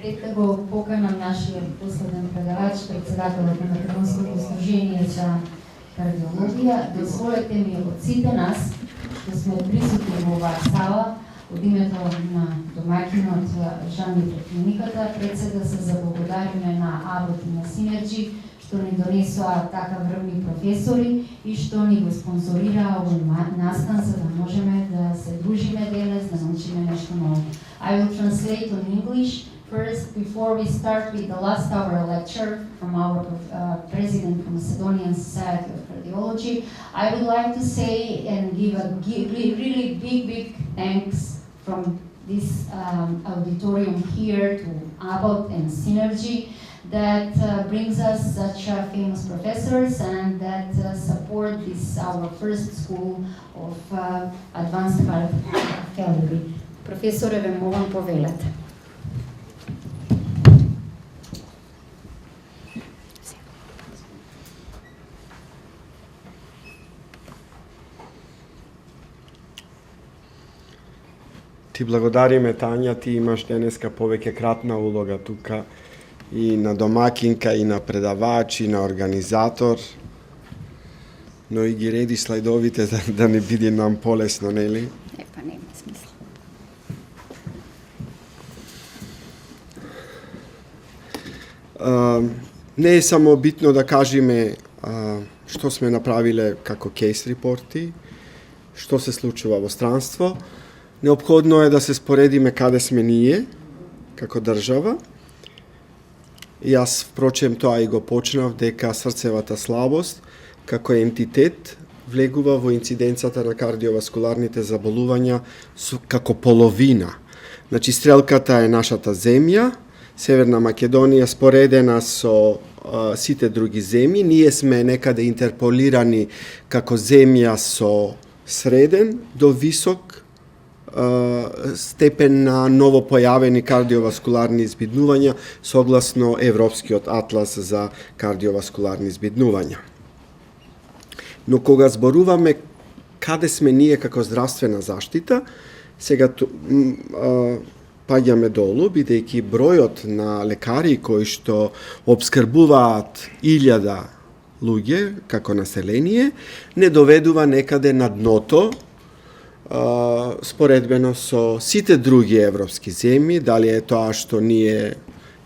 Пред да го поканам нашиот последен предавач, председателот на Македонското сдружение за кардиологија, дозволете ми од сите нас, што сме присутни во оваа сала, од името на домакинот Жан и клиниката, пред се да се заблагодариме на Абот и на Синерджи, што ни донесоа така врвни професори и што ни го спонзорираа овој настан за да можеме да се дружиме денес, да научиме нешто ново. I will translate on English. First, before we start with the last hour lecture from our president of Macedonian Society of Cardiology, I would like to say and give a really big thanks from this auditorium here to Abbott and Synergy that brings us such famous professors and that support this our first school of advanced heart failure. Profesore, ве молам повелете. Ти благодариме, Тања, ти имаш денеска повеќе кратна улога тука и на домакинка, и на предавач, и на организатор, но и ги реди слайдовите да не биде нам полесно, нели? Епа, нема смисла. Не е само битно да кажеме што сме направиле како кейс репорти, што се случува во странство. Неопходно е да се споредиме каде сме ние, како држава. И јас, впрочем, тоа и го почнав, дека срцевата слабост, како ентитет, влегува во инциденцата на кардиоваскуларните заболувања како половина. Значи, стрелката е нашата земја, Северна Македонија споредена со сите други земји. Ние сме некаде интерполирани како земја со среден до висок степен на новопојавени кардиоваскуларни избиднувања согласно Европскиот атлас за кардиоваскуларни избиднувања. Но кога зборуваме каде сме ние како здравствена заштита, сега паѓаме долу, бидејќи бројот на лекари кои што обскрбуваат 1000 луѓе како население не доведува некаде на дното споредбено со сите други европски земји, дали е тоа што ние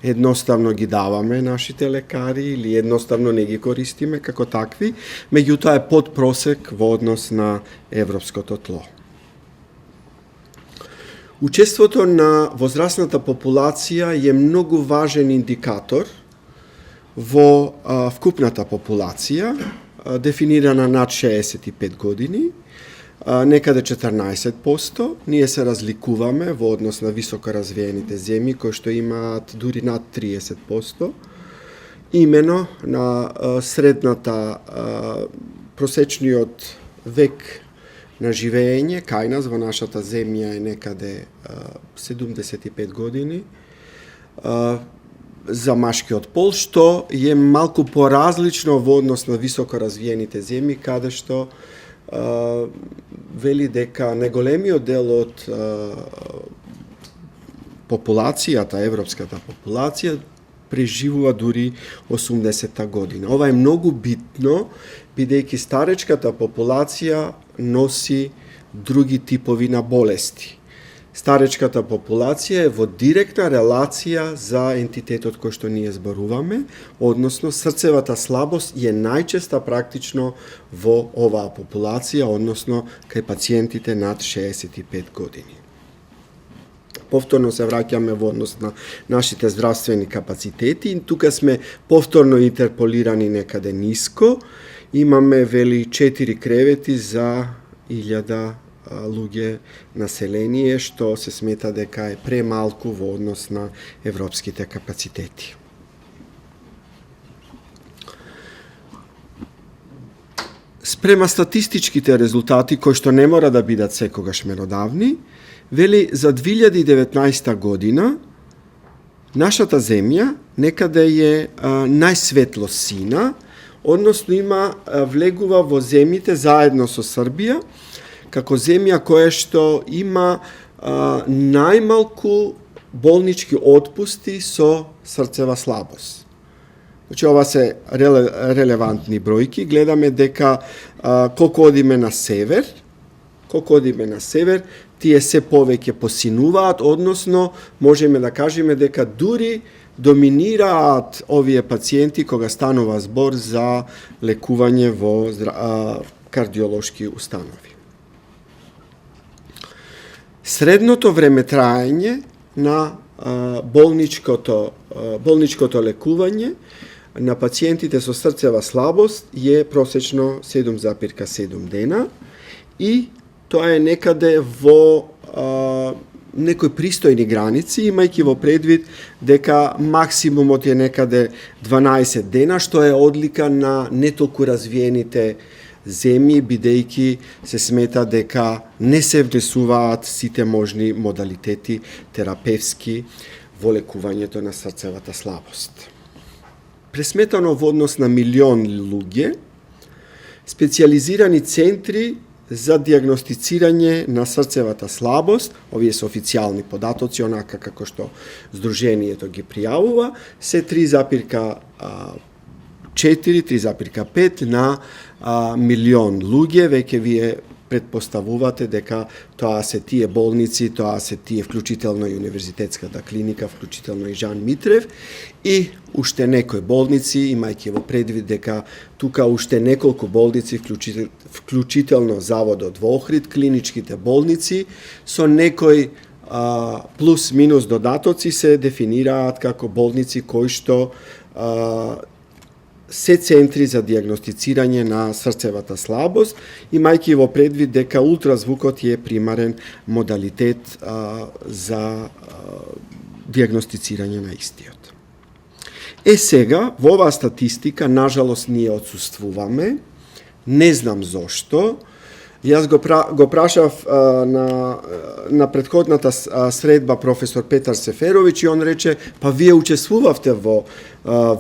едноставно ги даваме нашите лекари или едноставно не ги користиме како такви, меѓутоа е под просек во однос на европското тло. Учеството на возрастната популација е многу важен индикатор во вкупната популација, дефинирана над 65 години, некаде 14%. Ние се разликуваме во однос на високо развиените земји кои што имаат дури над 30%. Имено на средната просечниот век на живење кај нас во нашата земја е некаде 75 години за машкиот пол, што е малку поразлично во однос на високо развиените земји, каде што вели дека најголемиот дел од популацијата, европската популација, преживува дури 80-та година. Ова е многу битно, бидејќи старечката популација носи други типови на болести. Старечката популација е во директна релација за ентитетот кој што ние зборуваме, односно срцевата слабост е најчеста практично во оваа популација, односно кај пациентите над 65 години. Повторно се враќаме во однос на нашите здравствени капацитети и тука сме повторно интерполирани некаде ниско. Имаме вели 4 кревети за 1000 луѓе население, што се смета дека е премалку во однос на европските капацитети. Спрема статистичките резултати, кои што не мора да бидат секогаш меродавни, вели за 2019 година нашата земја некаде е најсветло сина, односно влегува во земјите заедно со Србија, како земја која што има најмалку bolnički otpusti so srceva slabost. Znači, ova se relevantni brojki. Gledame deka koliko odime na sever, tije se poveke posinуваat, odnosno možeme da kažeme deka duri dominiraat ovije pacijenti koga stanova zbor za lekuvanje vo kardiološki ustanovi. Sredното време trajanje na bolničko to lekuvanje na pacijentite so srceva slabost je prosečno 7,7 dena i to je nekade vo nekoj pristojni granici, imajki vo predvid deka maksimumot je nekade 12 dena, što je odlika na ne toliko razvijenite zemlji, bidejki se smeta deka ne se vnesuvaat site možni modaliteti terapevski vo lekuvanje na srcevata slabost. Presmetano v odnos na milion ljudje, specijalizirani centri za dijagnosticiranje na srcevata slabost, ovije su oficijalni podatoci, onaka kako što združenje to gi prijavува, se 3,5 na milion ljudje, veke vije pretpostavuvate deka toa se tije bolnici, toa se tije vključitelno i univerzitetska klinika, vključitelno i Žan Mitrev i ušte nekoj bolnici, imajki evo predvid deka tuka ušte nekoliko bolnici, vključitelno Zavod od Ohrid, klinički te bolnici, so nekoj plus minus dodatoci se definiraat kako bolnici koji što se centri za dijagnosticiranje na srcevata slabost i majki evo predvid deka ultrazvukot je primaren modalitet za dijagnosticiranje na istiot. Sega, ova statistika nažalost nije odsustvuvame, ne znam zašto. Jaz go prašav na prethodната sredba profesor Petar Seferović i on reče, pa vi učestvuvavte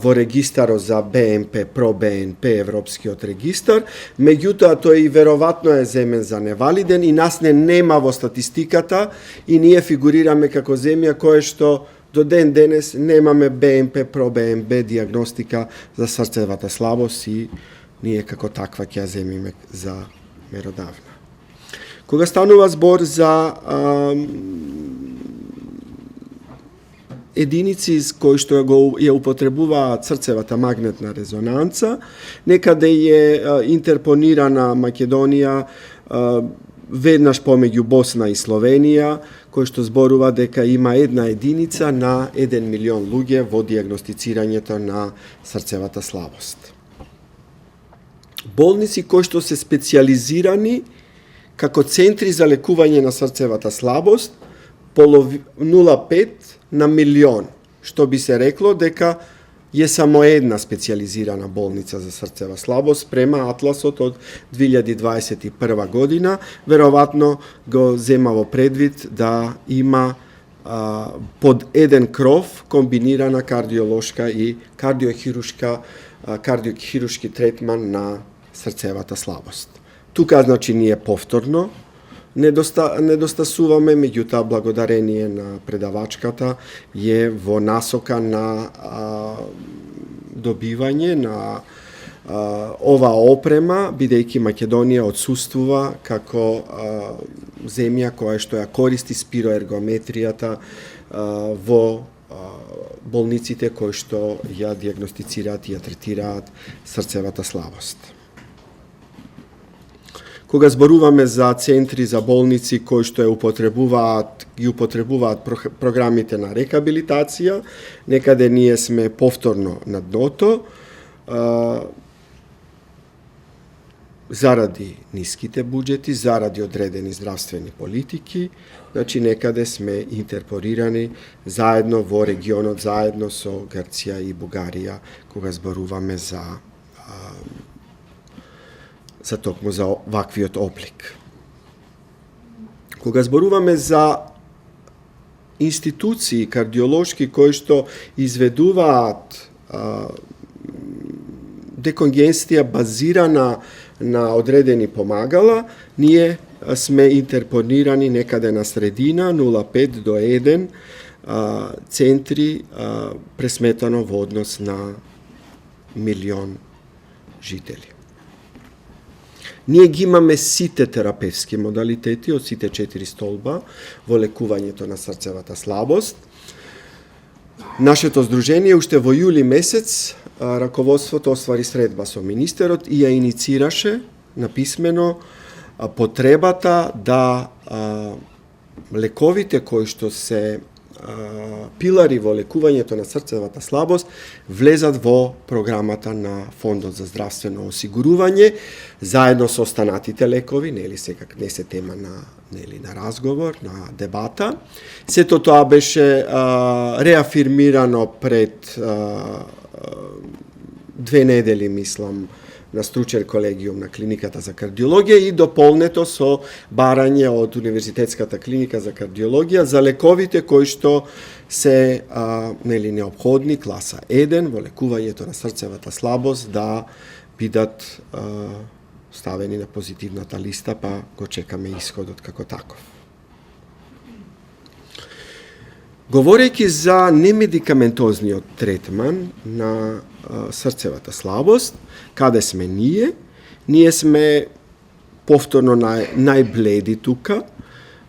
vo registaro za BNP, pro BNP, evropski od registar, međutim, to je i verovatno je zemen za nevaliden i nas ne nema vo statistikata i nije figurirame kako zemlja koje što do den danes nemame BNP, pro BNP diagnostika za srcevata slabost i nije kako takva kja zemljime za merodavna. Koga stanova zbor za jedinici koji što go je upotrebuva srcevata magnetna rezonanca, nekade je interponirana Makedonija vednaš pomeđu Bosna i Slovenija, koji što zboruva deka ima jedna jedinica na 1 milion ljudje vo dijagnosticiranje na srcevata slabost. Bolnici koji što se specijalizirani kako centri za lekuvanje na srcevata slabost 0,5 na milion, što bi se reklo deka je samo jedna specijalizirana bolnica za srceva slabost prema Atlasot od 2021. godina. Verovatno go zemavo predvid da ima pod jedan krov kombinirana kardiološka i kardiohiruški tretman na srcevata slabost. Tuka znači nije povtorno, nedostasuvame, međutim, blagodarenje na predavačkata je vo nasoka na dobivanje na ova oprema, bidejki Makedonija odsustuva kako zemlja koja što ja koristi spiroergometrijata vo bolnicite koje što ja dijagnosticirati, ja tretirat srcevata slabost. Koga zboruvame za centri, za bolnici koji što je upotrebuvat programite na rehabilitacija, nekade nije sme povtorno na dnoto, zaradi niskite budžeti, zaradi odredeni zdravstveni politiki, znači nekade sme interporirani zajedno vo regionu, zajedno so Grcija i Bugarija, koga zboruvame za ovakviot oblik. Koga zboruvame za instituciji kardiološki koji što izveduvat dekongestija bazirana na odredeni pomagala, nije sme interponirani nekada na sredina 0,5 do 1 центри пресметано во однос на 1.000.000 жители. Ние ги имаме сите терапевски модалитети од сите 4 столба во лекувањето на срцевата слабост. Нашето здружение уште во јули месец раководството оствари средба со министерот и ја иницираше написмено потребата да лековите кои што се пилари во лекувањето на срцевата слабост влезат во програмата на Фондот за здравствено осигурување заедно со останатите лекови, нели секак не се тема на разговор, на дебата. Сето тоа беше реафирмирано пред 2 недели, мислам, на стручен колегиум на клиниката за кардиологија и дополнето со барање од Универзитетската клиника за кардиологија за лековите кои што се неопходни класа 1 во лекувањето на срцевата слабост да бидат ставени на позитивната листа, па го чекаме исходот како таков. Говорејќи за немедикаментозниот третман на срцевата слабост, каде сме ние? Ние сме повторно најбледи тука,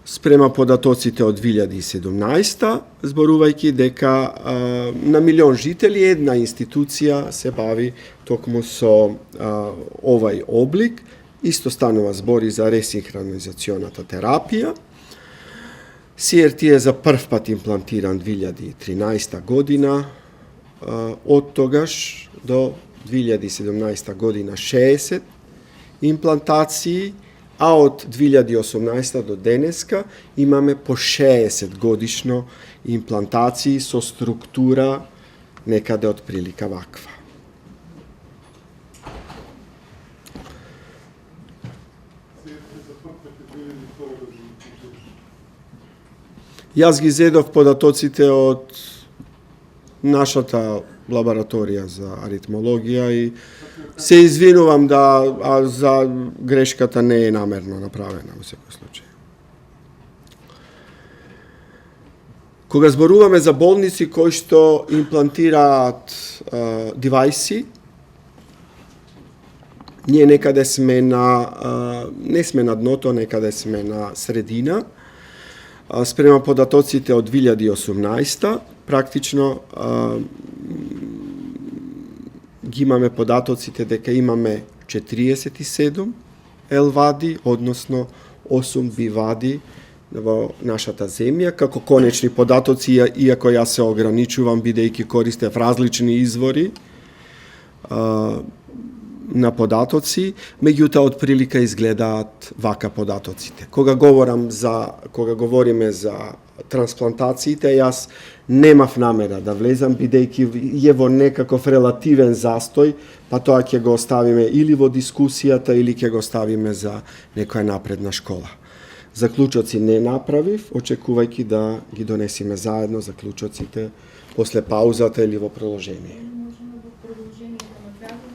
спрема податоците од 2017, зборувајќи дека на 1.000.000 жители една институција се бави токму со овај облик. Исто станува збори за ресинхронизационата терапија. CRT е за прв пат имплантиран 2013 година, од тогаш до 2017 година 60 имплантации, а од 2018 до денеска имаме по 60 годишно имплантации со структура некаде од прилика ваква. Јас ги зедов податоците од нашата лабораторија за аритмологија и се извинувам за грешката не е намерно направена во секој случај. Кога зборуваме за болници кои што имплантираат девајси, ние некаде сме не сме на дното, некаде сме на средина. Спрема податоците од 2018, практично ги имаме податоците дека имаме 47 елвади, односно 8 бивади во нашата земја, како конечни податоци, иако јас се ограничувам бидејќи користев различни извори на податоци, меѓутоа од прилика изгледаат вака податоците. Кога говориме за трансплантациите, јас немав намера да влезам, бидејќи е во некаков релативен застој, па тоа ќе го оставиме или во дискусијата, или ќе го оставиме за некоја напредна школа. Заклучоци не направив, очекувајќи да ги донесиме заедно заклучоците после паузата или во продолжение.